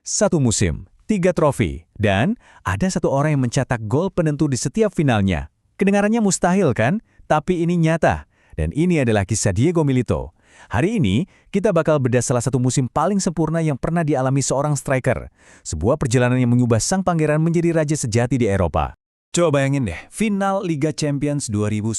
Satu musim, 3 trofi, dan ada satu orang yang mencetak gol penentu di setiap finalnya. Kedengarannya mustahil kan? Tapi ini nyata. Dan ini adalah kisah Diego Milito. Hari ini, kita bakal bedah salah satu musim paling sempurna yang pernah dialami seorang striker. Sebuah perjalanan yang mengubah sang pangeran menjadi raja sejati di Eropa. Coba bayangin deh, final Liga Champions 2010.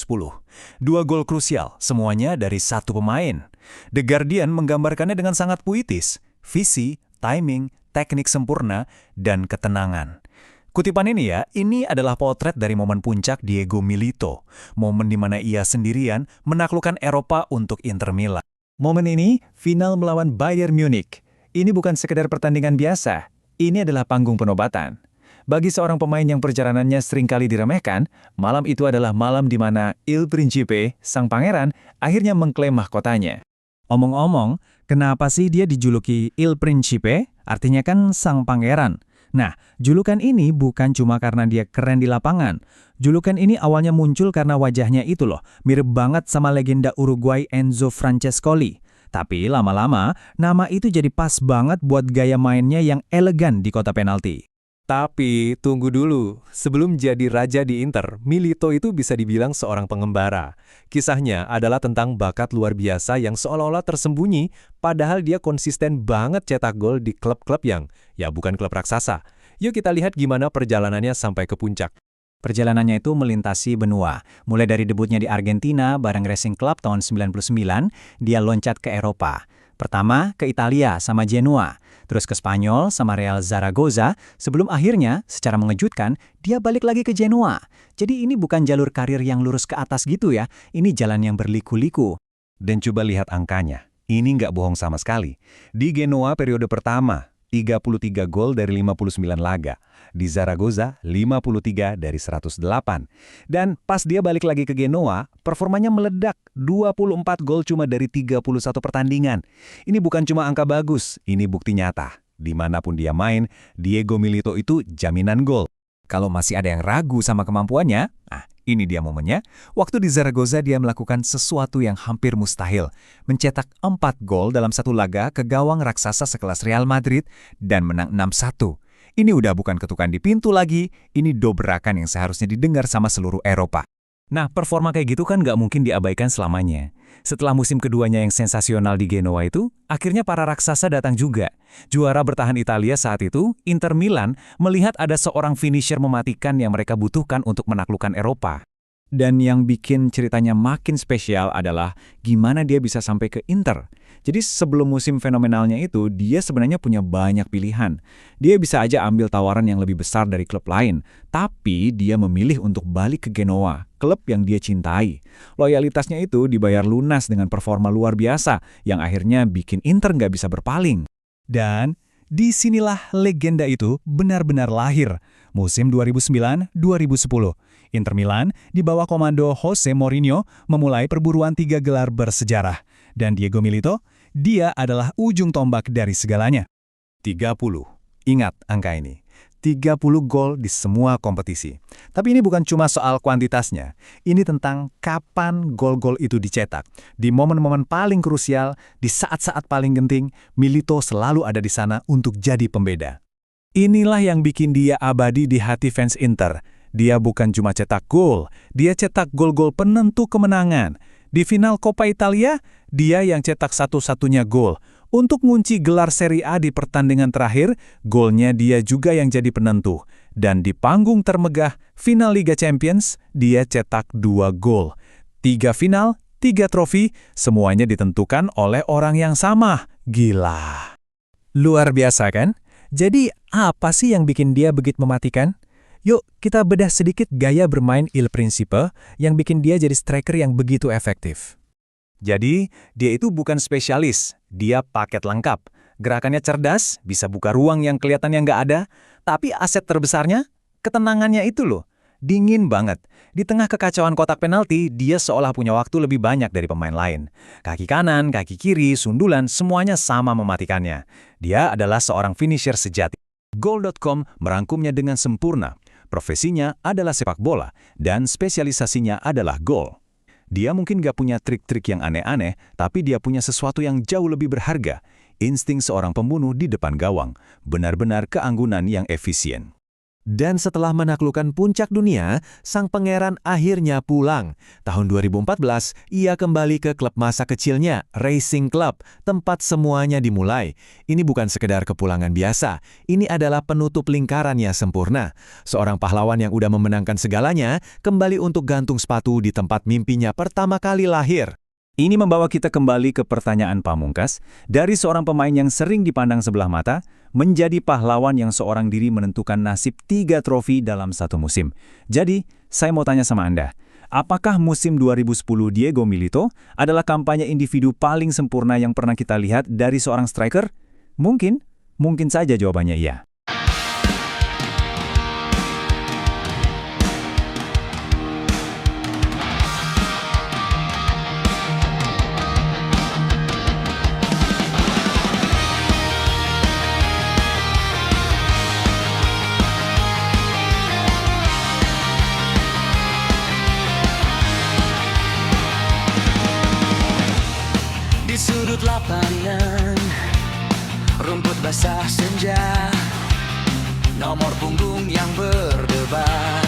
2 gol krusial, semuanya dari satu pemain. The Guardian menggambarkannya dengan sangat puitis. Visi, timing, teknik sempurna, dan ketenangan. Kutipan ini ini adalah potret dari momen puncak Diego Milito. Momen di mana ia sendirian menaklukkan Eropa untuk Inter Milan. Momen ini, final melawan Bayern Munich. Ini bukan sekedar pertandingan biasa. Ini adalah panggung penobatan. Bagi seorang pemain yang perjalanannya seringkali diremehkan, malam itu adalah malam di mana Il Principe, sang pangeran, akhirnya mengklaim mahkotanya. Omong-omong, kenapa sih dia dijuluki Il Principe? Artinya kan sang pangeran. Nah, julukan ini bukan cuma karena dia keren di lapangan. Julukan ini awalnya muncul karena wajahnya itu loh, mirip banget sama legenda Uruguay Enzo Francescoli. Tapi lama-lama, nama itu jadi pas banget buat gaya mainnya yang elegan di kotak penalti. Tapi, tunggu dulu. Sebelum jadi raja di Inter, Milito itu bisa dibilang seorang pengembara. Kisahnya adalah tentang bakat luar biasa yang seolah-olah tersembunyi, padahal dia konsisten banget cetak gol di klub-klub yang, bukan klub raksasa. Yuk kita lihat gimana perjalanannya sampai ke puncak. Perjalanannya itu melintasi benua. Mulai dari debutnya di Argentina bareng Racing Club tahun 99, dia loncat ke Eropa. Pertama ke Italia sama Genoa, terus ke Spanyol sama Real Zaragoza, sebelum akhirnya, secara mengejutkan, dia balik lagi ke Genoa. Jadi ini bukan jalur karir yang lurus ke atas gitu ya, ini jalan yang berliku-liku. Dan coba lihat angkanya, ini nggak bohong sama sekali. Di Genoa periode pertama, 33 gol dari 59 laga. Di Zaragoza, 53 dari 108. Dan pas dia balik lagi ke Genoa, performanya meledak. 24 gol cuma dari 31 pertandingan. Ini bukan cuma angka bagus, ini bukti nyata. Dimanapun dia main, Diego Milito itu jaminan gol. Kalau masih ada yang ragu sama kemampuannya, ini dia momennya. Waktu di Zaragoza dia melakukan sesuatu yang hampir mustahil. Mencetak 4 gol dalam satu laga ke gawang raksasa sekelas Real Madrid dan menang 6-1. Ini udah bukan ketukan di pintu lagi, ini dobrakan yang seharusnya didengar sama seluruh Eropa. Nah, performa kayak gitu kan nggak mungkin diabaikan selamanya. Setelah musim keduanya yang sensasional di Genoa itu, akhirnya para raksasa datang juga. Juara bertahan Italia saat itu, Inter Milan, melihat ada seorang finisher mematikan yang mereka butuhkan untuk menaklukkan Eropa. Dan yang bikin ceritanya makin spesial adalah gimana dia bisa sampai ke Inter. Jadi sebelum musim fenomenalnya itu, dia sebenarnya punya banyak pilihan. Dia bisa aja ambil tawaran yang lebih besar dari klub lain, tapi dia memilih untuk balik ke Genoa, klub yang dia cintai. Loyalitasnya itu dibayar lunas dengan performa luar biasa, yang akhirnya bikin Inter nggak bisa berpaling. Dan disinilah legenda itu benar-benar lahir. Musim 2009-2010, Inter Milan di bawah komando Jose Mourinho memulai perburuan 3 gelar bersejarah. Dan Diego Milito, dia adalah ujung tombak dari segalanya. 30. Ingat angka ini. 30 gol di semua kompetisi. Tapi ini bukan cuma soal kuantitasnya. Ini tentang kapan gol-gol itu dicetak. Di momen-momen paling krusial, di saat-saat paling genting, Milito selalu ada di sana untuk jadi pembeda. Inilah yang bikin dia abadi di hati fans Inter. Dia bukan cuma cetak gol, dia cetak gol-gol penentu kemenangan. Di final Coppa Italia, dia yang cetak satu-satunya gol. Untuk ngunci gelar Serie A di pertandingan terakhir, golnya dia juga yang jadi penentu. Dan di panggung termegah, final Liga Champions, dia cetak 2 gol. 3 final, 3 trofi, semuanya ditentukan oleh orang yang sama. Gila. Luar biasa kan? Jadi, apa sih yang bikin dia begitu mematikan? Yuk, kita bedah sedikit gaya bermain Il Principe yang bikin dia jadi striker yang begitu efektif. Jadi, dia itu bukan spesialis, dia paket lengkap. Gerakannya cerdas, bisa buka ruang yang kelihatannya nggak ada, tapi aset terbesarnya, ketenangannya itu loh. Dingin banget. Di tengah kekacauan kotak penalti, dia seolah punya waktu lebih banyak dari pemain lain. Kaki kanan, kaki kiri, sundulan, semuanya sama mematikannya. Dia adalah seorang finisher sejati. Goal.com merangkumnya dengan sempurna. Profesinya adalah sepak bola, dan spesialisasinya adalah gol. Dia mungkin gak punya trik-trik yang aneh-aneh, tapi dia punya sesuatu yang jauh lebih berharga. insting seorang pembunuh di depan gawang, benar-benar keanggunan yang efisien. Dan setelah menaklukkan puncak dunia, sang pangeran akhirnya pulang. Tahun 2014, ia kembali ke klub masa kecilnya, Racing Club, tempat semuanya dimulai. Ini bukan sekedar kepulangan biasa, ini adalah penutup lingkarannya sempurna. Seorang pahlawan yang udah memenangkan segalanya, kembali untuk gantung sepatu di tempat mimpinya pertama kali lahir. Ini membawa kita kembali ke pertanyaan pamungkas, dari seorang pemain yang sering dipandang sebelah mata, menjadi pahlawan yang seorang diri menentukan nasib 3 trofi dalam satu musim. Jadi, saya mau tanya sama Anda, apakah musim 2010 Diego Milito adalah kampanye individu paling sempurna yang pernah kita lihat dari seorang striker? Mungkin saja jawabannya iya. Di sudut lapangan, rumput basah senja, nomor punggung yang berdebar.